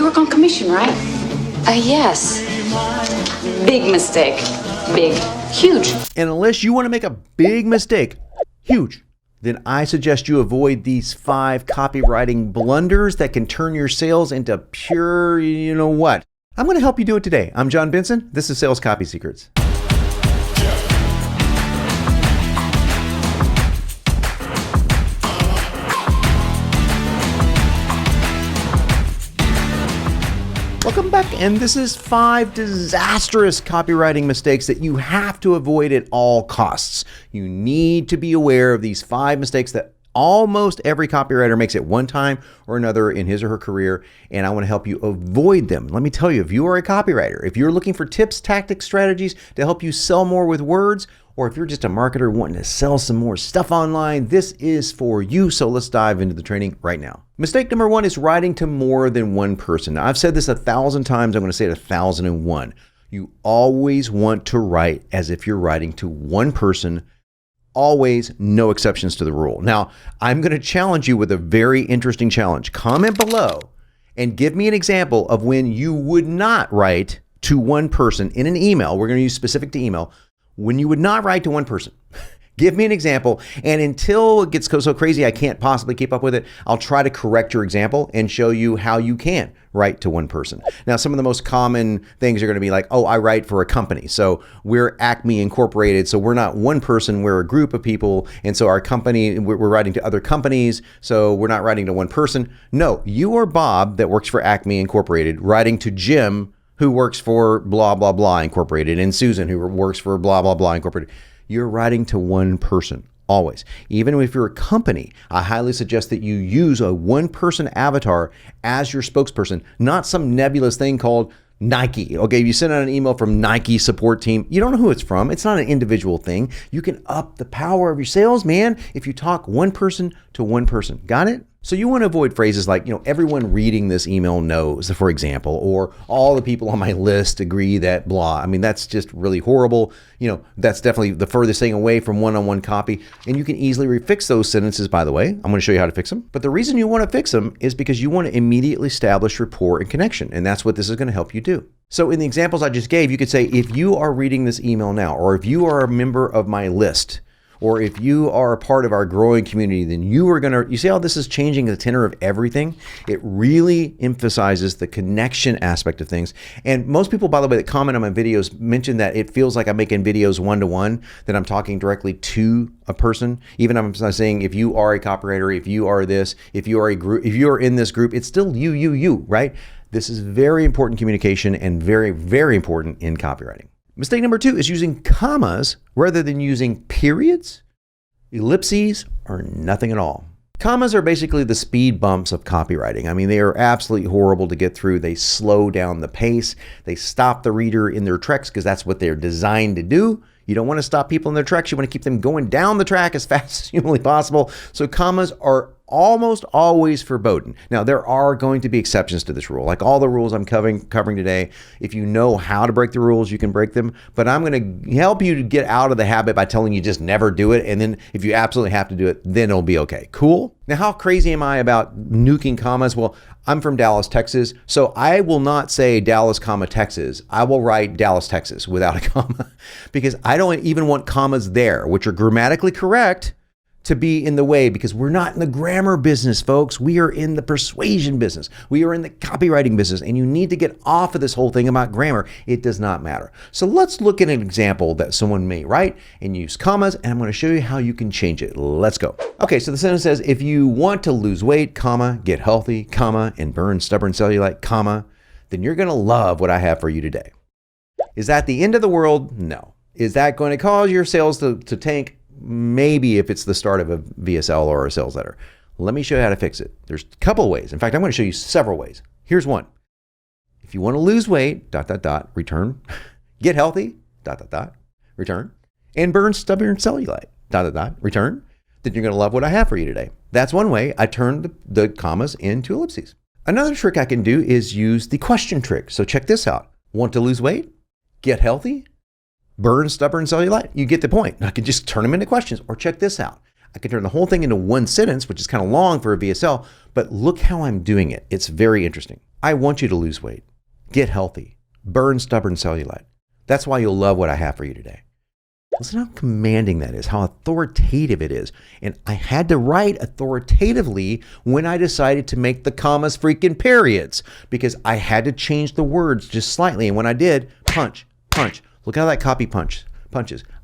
work on commission, right? Yes. Big mistake. Big. Huge. And unless you want to make a big mistake, huge, then I suggest you avoid these 5 copywriting blunders that can turn your sales into pure, you know what. I'm going to help you do it today. I'm John Benson. This is Sales Copy Secrets. Welcome back, and this is 5 disastrous copywriting mistakes that you have to avoid at all costs. You need to be aware of these 5 mistakes that almost every copywriter makes at one time or another in his or her career, and I want to help you avoid them. Let me tell you, if you are a copywriter, if you're looking for tips, tactics, strategies to help you sell more with words, or if you're just a marketer wanting to sell some more stuff online, this is for you. So let's dive into the training right now. Mistake number 1 is writing to more than one person. Now, I've said this 1,000 times. I'm going to say it 1,001. You always want to write as if you're writing to one person. Always, no exceptions to the rule. Now, I'm going to challenge you with a very interesting challenge. Comment below and give me an example of when you would not write to one person in an email. We're going to use specific to email. When you would not write to one person. Give me an example, and until it gets so crazy I can't possibly keep up with it, I'll try to correct your example and show you how you can write to one person. Now, some of the most common things are going to be like, oh, I write for a company. So we're Acme Incorporated, so we're not one person, we're a group of people, and so our company, we're writing to other companies, so we're not writing to one person. No, you are Bob that works for Acme Incorporated, writing to Jim, who works for blah, blah, blah Incorporated, and Susan, who works for blah, blah, blah Incorporated. You're writing to one person, always. Even if you're a company, I highly suggest that you use a one-person avatar as your spokesperson, not some nebulous thing called Nike. Okay, if you send out an email from Nike support team, you don't know who it's from. It's not an individual thing. You can up the power of your sales, man, if you talk one person to one person. Got it? So you want to avoid phrases like, everyone reading this email knows, for example, or all the people on my list agree that blah. I mean, that's just really horrible. That's definitely the furthest thing away from one-on-one copy. And you can easily refix those sentences, by the way. I'm going to show you how to fix them. But the reason you want to fix them is because you want to immediately establish rapport and connection. And that's what this is going to help you do. So in the examples I just gave, you could say, if you are reading this email now, or if you are a member of my list, or if you are a part of our growing community, then you see how this is changing the tenor of everything? It really emphasizes the connection aspect of things. And most people, by the way, that comment on my videos mention that it feels like I'm making videos one-to-one, that I'm talking directly to a person. Even I'm saying, if you are a copywriter, if you are this, if you are a group, if you are in this group, it's still you, right? This is very important communication and very, very important in copywriting. Mistake number 2 is using commas rather than using periods, ellipses, or nothing at all. Commas are basically the speed bumps of copywriting. I mean, they are absolutely horrible to get through. They slow down the pace. They stop the reader in their tracks because that's what they're designed to do. You don't want to stop people in their tracks. You want to keep them going down the track as fast as humanly possible. So commas are almost always verboten. Now, there are going to be exceptions to this rule. Like all the rules I'm covering today, if you know how to break the rules, you can break them. But I'm going to help you to get out of the habit by telling you just never do it. And then if you absolutely have to do it, then it'll be okay. Cool? Now, how crazy am I about nuking commas? Well, I'm from Dallas, Texas, so I will not say Dallas, Texas. I will write Dallas, Texas without a comma because I don't even want commas there, which are grammatically correct, to be in the way, because we're not in the grammar business, folks. We are in the persuasion business. We are in the copywriting business, and you need to get off of this whole thing about grammar. It does not matter. So let's look at an example that someone may write and use commas, and I'm going to show you how you can change it. Let's go. Okay, so the sentence says, if you want to lose weight, comma, get healthy, comma, and burn stubborn cellulite, comma, then you're going to love what I have for you today. Is that the end of the world? No. Is that going to cause your sales to tank? Maybe if it's the start of a VSL or a sales letter. Let me show you how to fix it. There's a couple of ways. In fact, I'm going to show you several ways. Here's one. If you want to lose weight, ... return, get healthy, ... return, and burn stubborn cellulite, ... return, then you're going to love what I have for you today. That's one way I turn the commas into ellipses. Another trick I can do is use the question trick. So check this out. Want to lose weight? Get healthy? Burn stubborn cellulite? You get the point. I can just turn them into questions. Or check this out. I can turn the whole thing into one sentence, which is kind of long for a VSL, but look how I'm doing it. It's very interesting. I want you to lose weight, get healthy, burn stubborn cellulite. That's why you'll love what I have for you today. Listen how commanding that is, how authoritative it is. And I had to write authoritatively when I decided to make the commas freaking periods, because I had to change the words just slightly. And when I did, punch, punch. Look how that copy punches.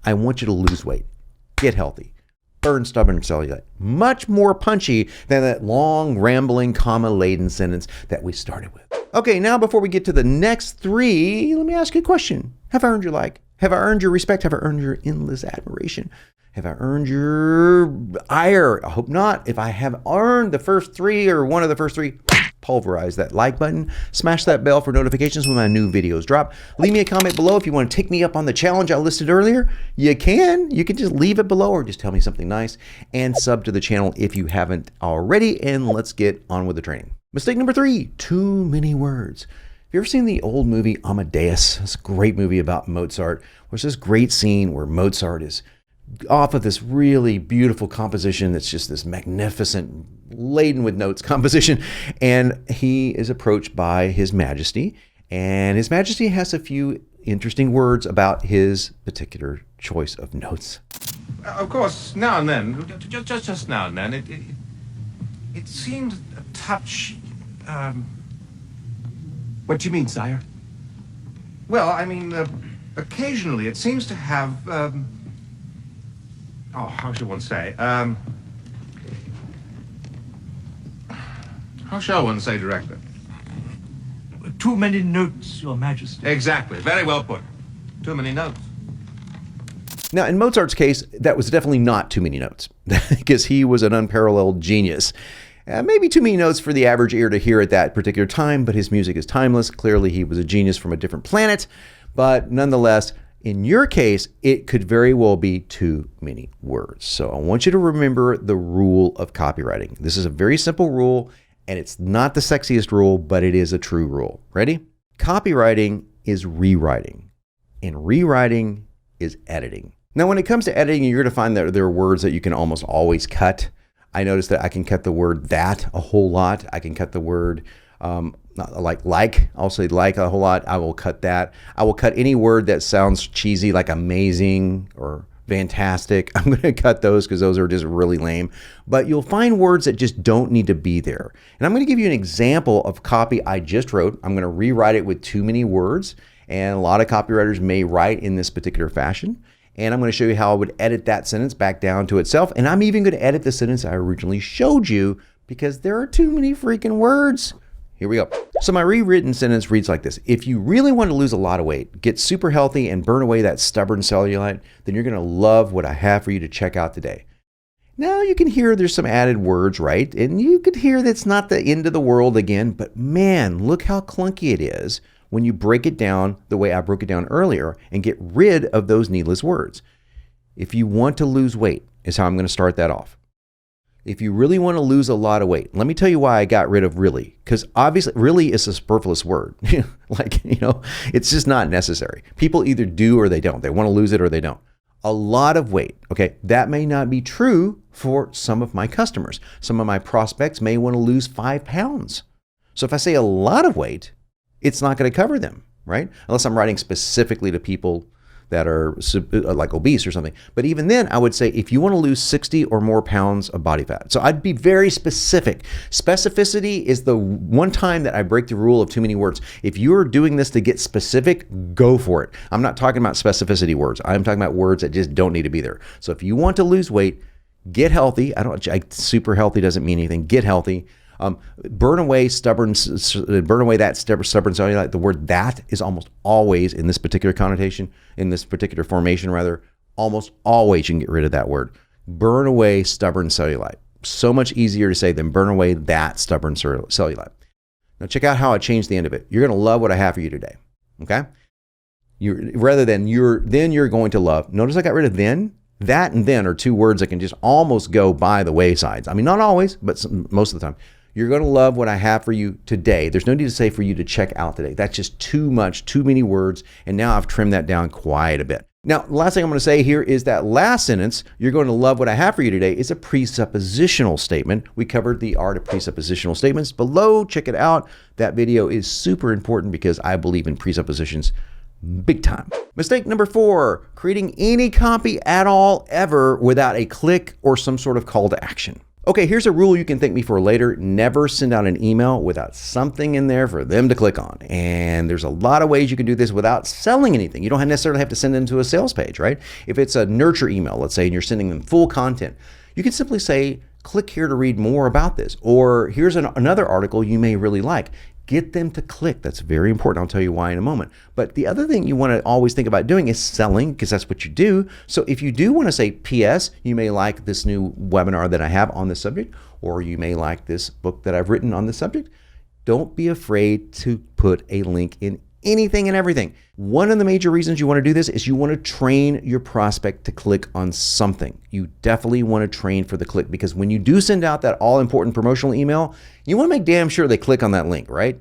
I want you to lose weight, get healthy, burn stubborn cellulite. Much more punchy than that long, rambling, comma-laden sentence that we started with. Okay, now before we get to the next three, let me ask you a question. Have I earned your like? Have I earned your respect? Have I earned your endless admiration? Have I earned your ire? I hope not. If I have earned the first three or one of the first three, pulverize that like button, smash that bell for notifications when my new videos drop. Leave me a comment below if you want to take me up on the challenge I listed earlier. You can just leave it below or just tell me something nice, and sub to the channel if you haven't already. And let's get on with the training. Mistake number 3, too many words. Have you ever seen the old movie Amadeus? It's a great movie about Mozart. There's this great scene where Mozart is off of this really beautiful composition that's just this magnificent, laden with notes composition. And he is approached by His Majesty. And His Majesty has a few interesting words about his particular choice of notes. Of course, now and then, just now and then, it seemed a touch, What do you mean, sire? well, I mean, occasionally it seems to have, how should one say, how shall one say, Director? Too many notes, Your Majesty. Exactly, very well put. Too many notes. Now, in Mozart's case, that was definitely not too many notes, because he was an unparalleled genius. Maybe too many notes for the average ear to hear at that particular time, but his music is timeless. Clearly, he was a genius from a different planet. But nonetheless, in your case, it could very well be too many words. So I want you to remember the rule of copywriting. This is a very simple rule, and it's not the sexiest rule, but it is a true rule. Ready? Copywriting is rewriting, and rewriting is editing. Now, when it comes to editing, you're going to find that there are words that you can almost always cut. I noticed that I can cut the word that a whole lot. I can cut the word like. I'll say like a whole lot. I will cut that. I will cut any word that sounds cheesy, like amazing or fantastic. I'm going to cut those because those are just really lame. But you'll find words that just don't need to be there. And I'm going to give you an example of copy I just wrote. I'm going to rewrite it with too many words. And a lot of copywriters may write in this particular fashion. And I'm going to show you how I would edit that sentence back down to itself. And I'm even going to edit the sentence I originally showed you because there are too many freaking words. Here we go. So my rewritten sentence reads like this. If you really want to lose a lot of weight, get super healthy, and burn away that stubborn cellulite, then you're going to love what I have for you to check out today. Now you can hear there's some added words, right? And you could hear that's not the end of the world again, but man, look how clunky it is when you break it down the way I broke it down earlier and get rid of those needless words. If you want to lose weight is how I'm going to start that off. If you really want to lose a lot of weight, let me tell you why I got rid of really, because obviously really is a superfluous word. It's just not necessary. People either do or they don't. They want to lose it or they don't. A lot of weight, okay, that may not be true for some of my customers. Some of my prospects may want to lose 5 pounds. So if I say a lot of weight, it's not going to cover them, right? Unless I'm writing specifically to people that are like obese or something. But even then, I would say if you want to lose 60 or more pounds of body fat. So I'd be very specific. Specificity is the one time that I break the rule of too many words. If you're doing this to get specific, go for it. I'm not talking about specificity words. I'm talking about words that just don't need to be there. So if you want to lose weight, get healthy. Super healthy doesn't mean anything. Get healthy. Burn away that stubborn cellulite. The word that is almost always in this particular connotation, in this particular formation rather, almost always you can get rid of that word. Burn away stubborn cellulite. So much easier to say than burn away that stubborn cellulite. Now check out how I changed the end of it. You're going to love what I have for you today. Okay? Then you're going to love. Notice I got rid of then. That and then are two words that can just almost go by the waysides. I mean, not always, but most of the time. You're going to love what I have for you today. There's no need to say for you to check out today. That's just too much, too many words. And now I've trimmed that down quite a bit. Now, the last thing I'm going to say here is that last sentence, you're going to love what I have for you today, is a presuppositional statement. We covered the art of presuppositional statements below. Check it out. That video is super important because I believe in presuppositions big time. Mistake number 4, creating any copy at all ever without a click or some sort of call to action. Okay, here's a rule you can thank me for later. Never send out an email without something in there for them to click on. And there's a lot of ways you can do this without selling anything. You don't necessarily have to send them to a sales page, right? If it's a nurture email, let's say, and you're sending them full content, you can simply say, click here to read more about this. Or here's another article you may really like. Get them to click. That's very important. I'll tell you why in a moment. But the other thing you want to always think about doing is selling, because that's what you do. So if you do want to say, P.S., you may like this new webinar that I have on this subject, or you may like this book that I've written on this subject, don't be afraid to put a link in anything and everything. One of the major reasons you want to do this is you want to train your prospect to click on something. You definitely want to train for the click, because when you do send out that all-important promotional email, you want to make damn sure they click on that link, right?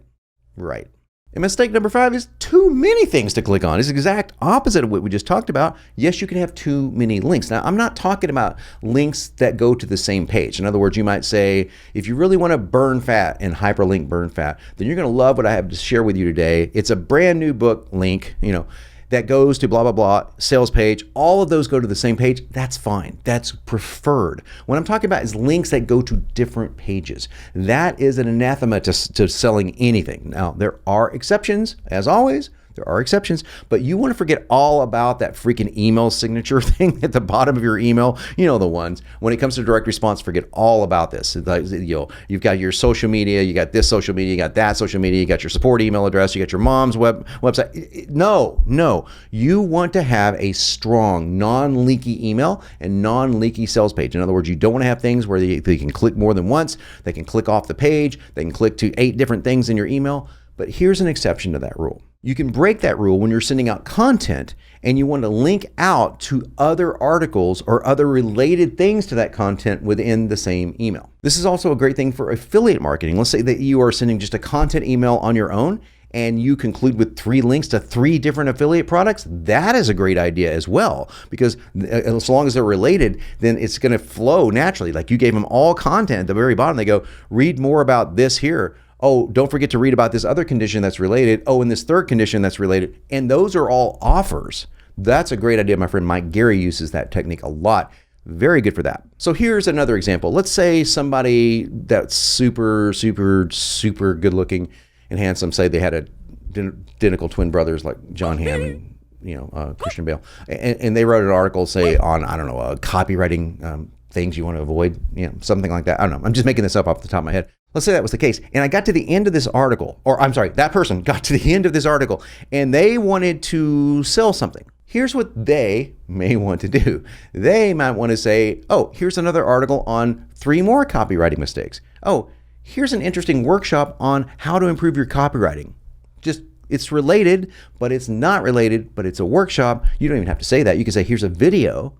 Right. And mistake number 5 is too many things to click on. It's the exact opposite of what we just talked about. Yes, you can have too many links. Now, I'm not talking about links that go to the same page. In other words, you might say, if you really want to burn fat and hyperlink burn fat, then you're going to love what I have to share with you today. It's a brand new book link, that goes to blah, blah, blah, sales page. All of those go to the same page. That's fine. That's preferred. What I'm talking about is links that go to different pages. That is an anathema to selling anything. Now, there are exceptions, as always. There are exceptions, but you want to forget all about that freaking email signature thing at the bottom of your email. You know the ones. When it comes to direct response, forget all about this. You've got your social media, you got this social media, you got that social media, you got your support email address, you got your mom's website. No. You want to have a strong, non-leaky email and non-leaky sales page. In other words, you don't want to have things where they can click more than once. They can click off the page. They can click to 8 different things in your email. But here's an exception to that rule. You can break that rule when you're sending out content and you want to link out to other articles or other related things to that content within the same email. This is also a great thing for affiliate marketing. Let's say that you are sending just a content email on your own and you conclude with 3 links to 3 different affiliate products. That is a great idea as well, because as long as they're related, then it's going to flow naturally. Like you gave them all content at the very bottom. They go, read more about this here. Oh, don't forget to read about this other condition that's related. Oh, and this third condition that's related. And those are all offers. That's a great idea. My friend Mike Gary uses that technique a lot. Very good for that. So here's another example. Let's say somebody that's super good looking and handsome, say they had identical twin brothers like John Hamm and Christian Bale. And they wrote an article, say on, copywriting things you want to avoid, something like that. I don't know. I'm just making this up off the top of my head. Let's say that was the case. And I got to the end of this article, that person got to the end of this article and they wanted to sell something. Here's what they may want to do. They might want to say, oh, here's another article on 3 more copywriting mistakes. Oh, here's an interesting workshop on how to improve your copywriting. It's related, but it's not related, but it's a workshop. You don't even have to say that. You can say, here's a video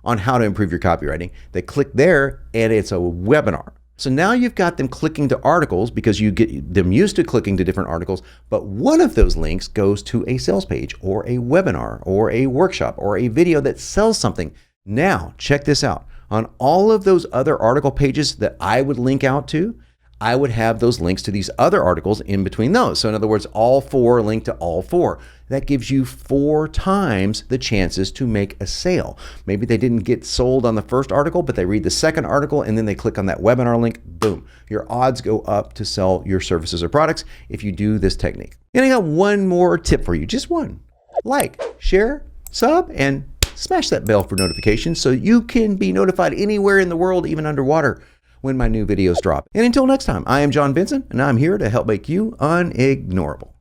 on how to improve your copywriting. They click there and it's a webinar. So now you've got them clicking to articles because you get them used to clicking to different articles, but one of those links goes to a sales page or a webinar or a workshop or a video that sells something. Now, check this out. On all of those other article pages that I would link out to, I would have those links to these other articles in between those. So in other words, all 4 link to all 4. That gives you 4 times the chances to make a sale. Maybe they didn't get sold on the first article, but they read the second article and then they click on that webinar link, boom. Your odds go up to sell your services or products if you do this technique. And I got one more tip for you, just one. Like, share, sub, and smash that bell for notifications so you can be notified anywhere in the world, even underwater, when my new videos drop. And until next time, I am John Benson, and I'm here to help make you unignorable.